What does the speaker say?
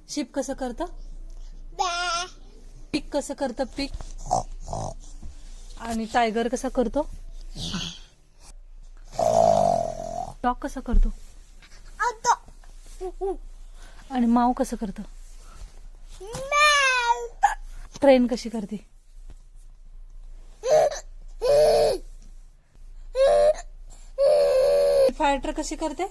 Ship कसं करतं? पीक कसं करतं? पीक. आणि टायगर कसा करतो? डॉग कसा करतो? आणि माऊ कसं करतं? ट्रेन कशी करते? फायर ट्रक कशी करते?